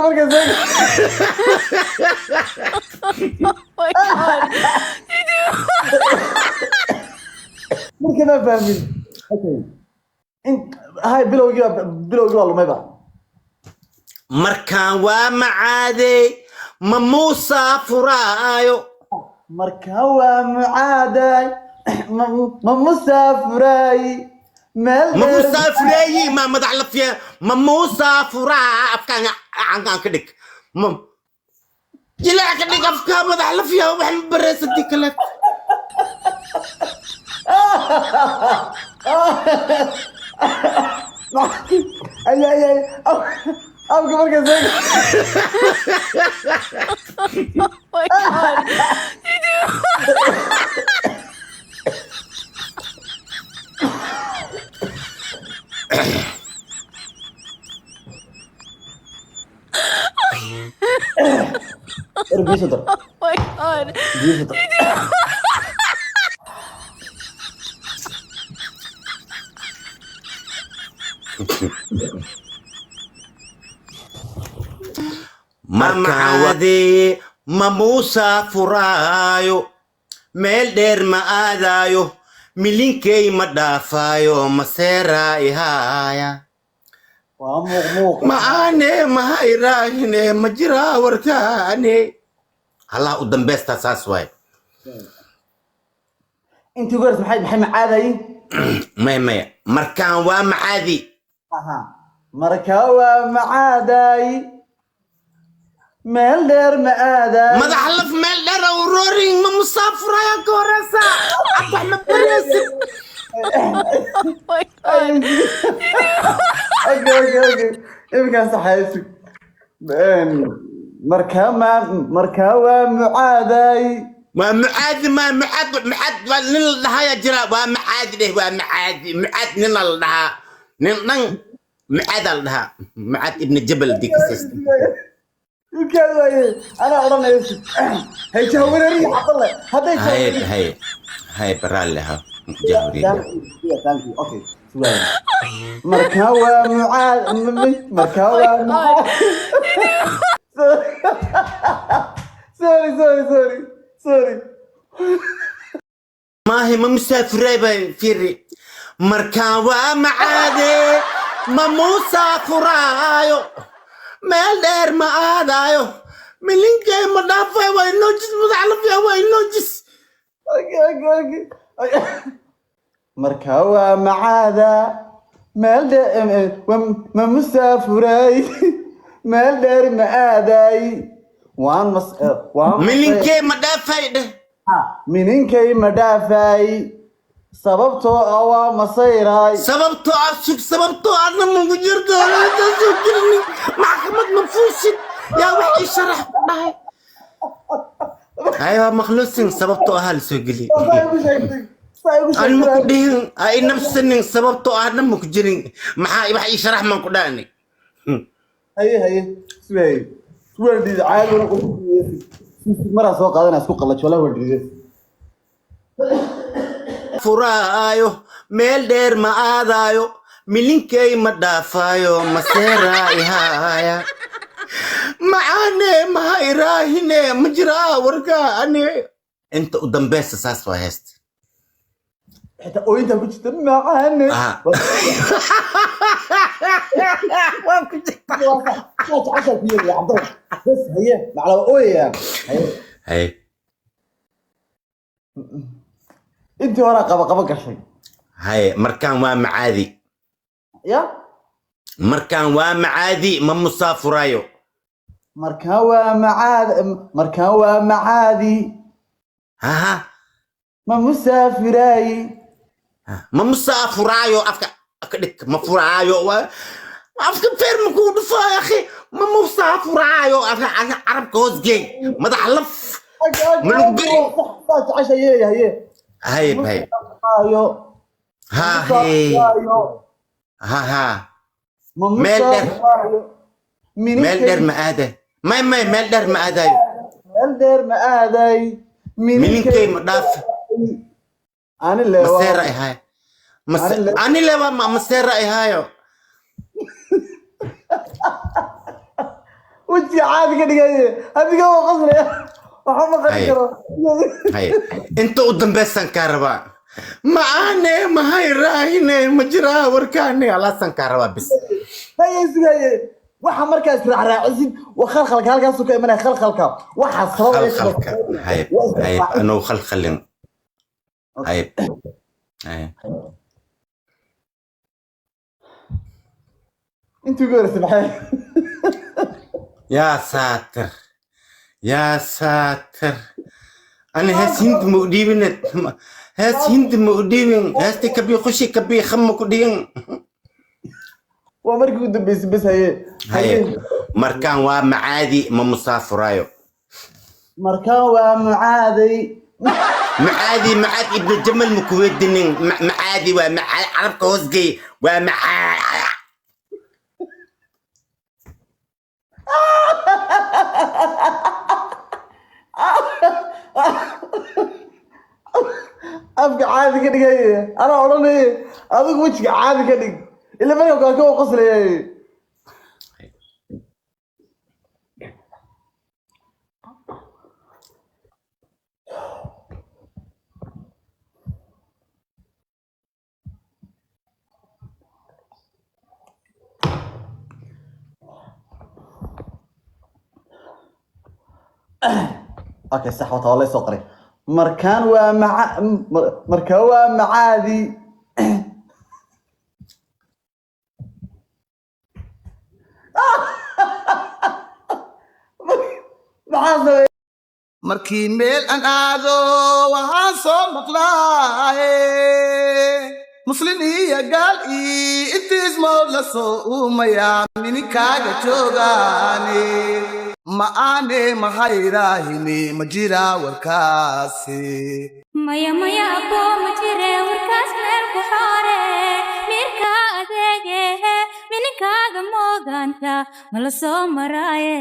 markaas Oh my god. marka ma fahmin okay in hay bilowgii waa lumayba markaan waa macaadey ma muusa furaayo marka waa mucaaday ma musaafuray meel ma muusa furaayi ma madax la fiya ma muusa furaa afkaan aan ka dhig ma jilaa ka dhig afka madax la fiya wax ma bareysati kale ay abka markaas Oh my god. erbiisodar Oh my god. biisodar markaadee ma muusa furaayo meel dheer ma aadayo milinkey ma dhaafaayo maseera ihaaya waa muuq ma aane ma hayraahine ma jiraa warkaane halaa u dambeystaa saas waay intii ugu horreysay maxay macaadayin maya markaan waa macaadi aha marka waa macaaday meel dheer ma aaday madax laf meel dheer oo roring ma musaafuraya ka horeysa abax ma bareysid Oh my god. okay imikaas saxaysu marka waa mucaaday ما معاد ما معاد نن لها جرا ومعاد ده معاد نن لها نن معاد لها معاد ابن الجبل ديك السيستم كان انا اورنا يوسف هي جاوري عبد الله هذا هاي برال لها جاوري اوكي سؤال مركاوى معاد مركاوى سوري ما هي ما مسافرة فيري مركاوى معادي ما مسافرايو مال دير ما آدايو ملين جاي مدافع وينوجس مدعلف يا وينوجس اوكي مركاوى معادا مال دير ما مسافراي مال دير ما آداي وان ملين جاي مدافع ده mininkay ma dhaafay sababtoo ah waa masayray sababtoo aadna magu jirto soo jirni maxkamad mafuusid yaa wixii sharax ku dhahay aywa makhluusin sababtoo ah la soo geli aan ma ku dhihin ay nafsanin sababtoo aadna maku jirin maxaa wax ii sharax man ku dhahani haye suwaadid caadi mara soo qaadanaa isku qallajo wala wadhiide furaayo meel dheer ma aadayo milinkey ma dhaafaayo maseera ihaaya macaane ma hayraahine ma jiraa warkaane inta u dambeysta saas waa heesta xitaa ooyintaa ku jirta macaane waa ku jirta casha ku yeelaya cabdalla bas haye maclaba ooyaya haye intii horaa qaba gashay haye markaan waa macaadi ya markaan waa macaadi ma musaafuraayo markaan waa macaadi haha ma musaafiraayi ma musaafuraayo afka dhig ma furaayo afka feer ma kuu dhufo akhi ma musaafuraayo afka carabka hoos geey madax laf ma lagu beri casha yeeyahaye haye ha meel dheer ma aaday may meel dheer ma aadayo meel dheer ma aaday milinkey ma dhaaf maseera ihaay ani lewa maseera ihaayo وجهي عادي كده جاي هذيك هو قصري وحما قال كرا هاي انت قدام بس كهرباء معاني ما هي راهنة مجرى وركاني على كهرباء بس هاي اسمعي waxa markaas raacraacisid وخلخلك halkaas ka imanay khalkhalka waxa sabab خلخلك هاي انا خلخلين هاي هاي انت قرس بحال يا ساتر يا ساتر انا هسينت مقديبن هسينت مقديبن هستي كبي خشي كبي خمك دين ومركو بس هي مركان ومعادي ما مسافرايو مركان ومعادي معادي ابن الجمل مكويد دنين معادي ومع عرب كوزقي ومع ابقى عادي كده جاي انا اوراني ابقى وجهك عادي كده الا ما يبقى كده قصري اوكي صح والله سوقري مركان ومع مركان ومعادي markii meel aan aado waxaan soo maqlaaye muslin iyo gaal ii intiis mood la soo uumayaa mininkaaga joogaane ma aane mahayrahine ma jiraa warkaasi maya maya abo ma jire warkaas meel ku xoore mirka adeege mininkaaga mooganta ma la soo maraaye